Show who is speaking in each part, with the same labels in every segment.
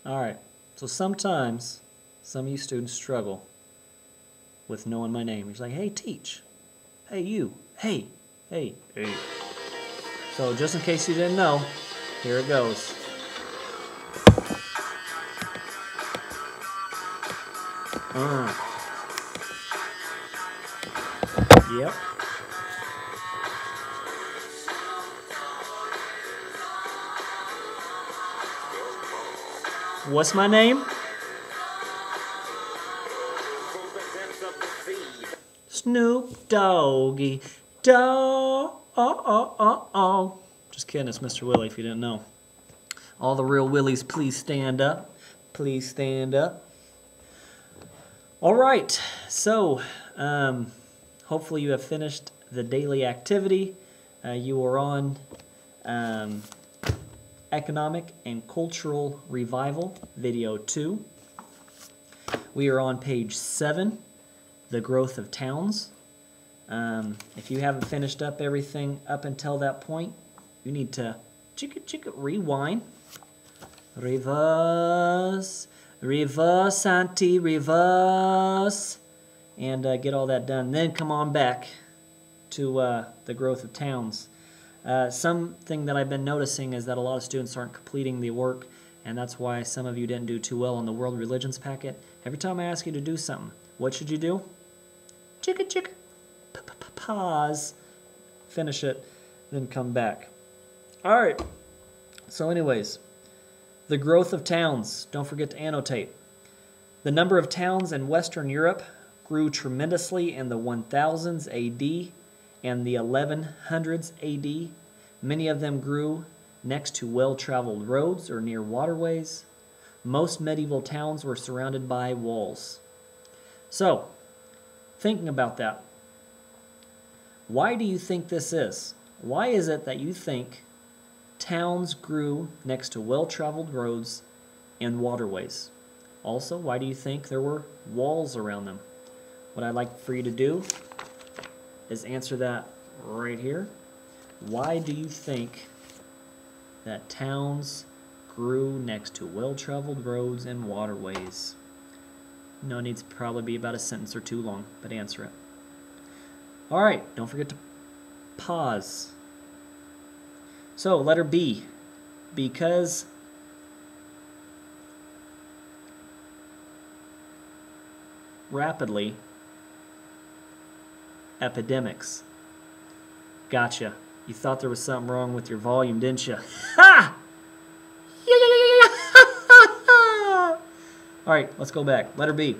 Speaker 1: All right. So sometimes some of you students struggle with knowing my name. He's like, hey, teach. Hey, you. Hey. Hey. Hey. So just in case you didn't know, here it goes. Yep. What's my name? Snoop Doggy Dogg. Just kidding, it's Mr. Willie if you didn't know. All the real Willies, please stand up. Please stand up. All right, so hopefully you have finished the daily activity. You are on Economic and Cultural Revival, Video 2. We are on page 7, The Growth of Towns. If you haven't finished up everything up until that point, you need to rewind. Reverse, reverse, auntie, reverse. And get all that done. Then come on back to The Growth of Towns. Something that I've been noticing is that a lot of students aren't completing the work, and that's why some of you didn't do too well on the world religions packet. Every time I ask you to do something, what should you do? Pause, finish it, then come back. All right, so anyways, the growth of towns. Don't forget to annotate. The number of towns in Western Europe grew tremendously in the 1000s AD and the 1100s AD. Many of them grew next to well-traveled roads or near waterways. Most medieval towns were surrounded by walls. So, thinking about that, why do you think this is? Why is it that you think towns grew next to well-traveled roads and waterways? Also, why do you think there were walls around them? What I'd like for you to do is answer that right here. Why do you think that towns grew next to well-traveled roads and waterways? No, it needs to probably be about a sentence or two long, but answer it. All right, don't forget to pause. So, letter B, because rapidly epidemics. Gotcha. You thought there was something wrong with your volume, didn't you? Ha! All right, let's go back. Letter B.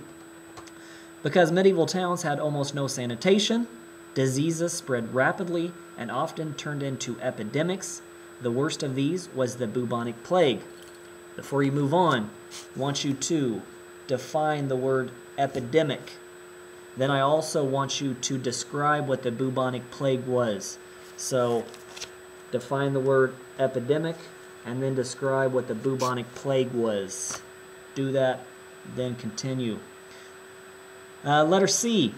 Speaker 1: Because medieval towns had almost no sanitation, diseases spread rapidly and often turned into epidemics. The worst of these was the bubonic plague. Before you move on, I want you to define the word epidemic. Then I also want you to describe what the bubonic plague was. So, define the word epidemic and then describe what the bubonic plague was. Do that, then continue. Letter C.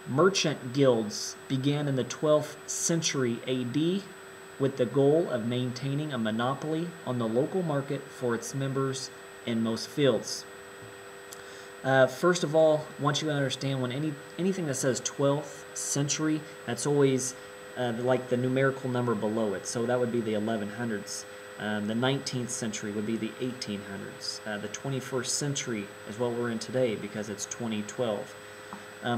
Speaker 1: Merchant guilds began in the 12th century AD with the goal of maintaining a monopoly on the local market for its members in most fields. First of all, I want you to understand when anything that says 12th century, that's always like the numerical number below it. So that would be the 1100s. The 19th century would be the 1800s. The 21st century is what we're in today because it's 2012.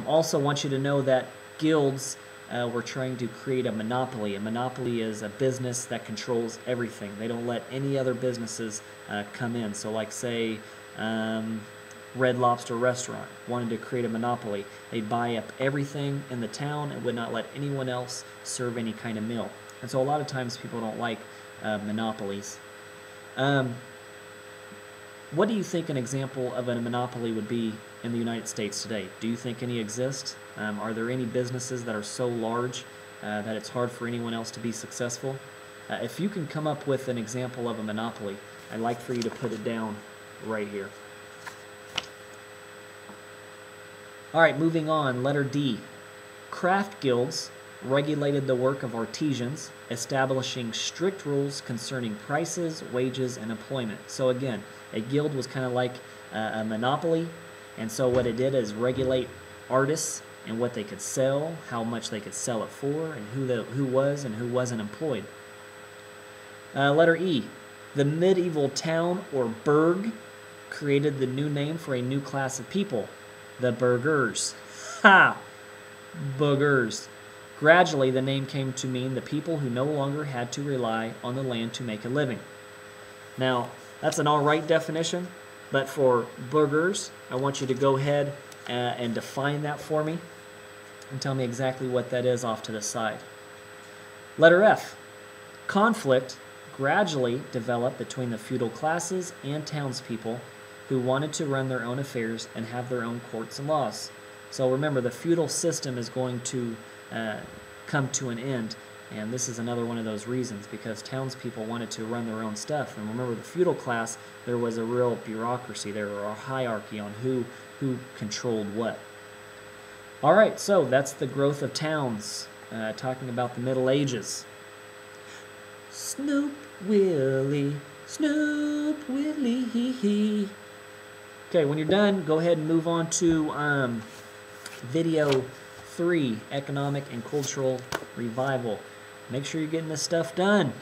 Speaker 1: Also want you to know that guilds were trying to create a monopoly. A monopoly is a business that controls everything. They don't let any other businesses come in. So like say Red Lobster restaurant wanted to create a monopoly. They'd buy up everything in the town and would not let anyone else serve any kind of meal. And so a lot of times people don't like monopolies. What do you think an example of a monopoly would be in the United States today? Do you think any exist? Are there any businesses that are so large that it's hard for anyone else to be successful? If you can come up with an example of a monopoly, I'd like for you to put it down right here. All right, moving on, letter D. Craft guilds regulated the work of artisans, establishing strict rules concerning prices, wages, and employment. So again, a guild was kind of like a monopoly, and so what it did is regulate artists and what they could sell, how much they could sell it for, and who was and who wasn't employed. Letter E. The medieval town or burg created the new name for a new class of people, the burghers. Ha! Burghers. Gradually, the name came to mean the people who no longer had to rely on the land to make a living. Now, that's an all right definition, but for burghers, I want you to go ahead and define that for me and tell me exactly what that is off to the side. Letter F. Conflict gradually developed between the feudal classes and townspeople who wanted to run their own affairs and have their own courts and laws. So remember, the feudal system is going to come to an end, and this is another one of those reasons, because townspeople wanted to run their own stuff. And remember, the feudal class, there was a real bureaucracy, there was a hierarchy on who controlled what. All right, so that's the growth of towns, talking about the Middle Ages. Snoop Willie, Snoop Willie. Okay, when you're done, go ahead and move on to video 3, Economic and Cultural Revival. Make sure you're getting this stuff done.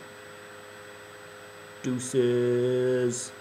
Speaker 1: Deuces.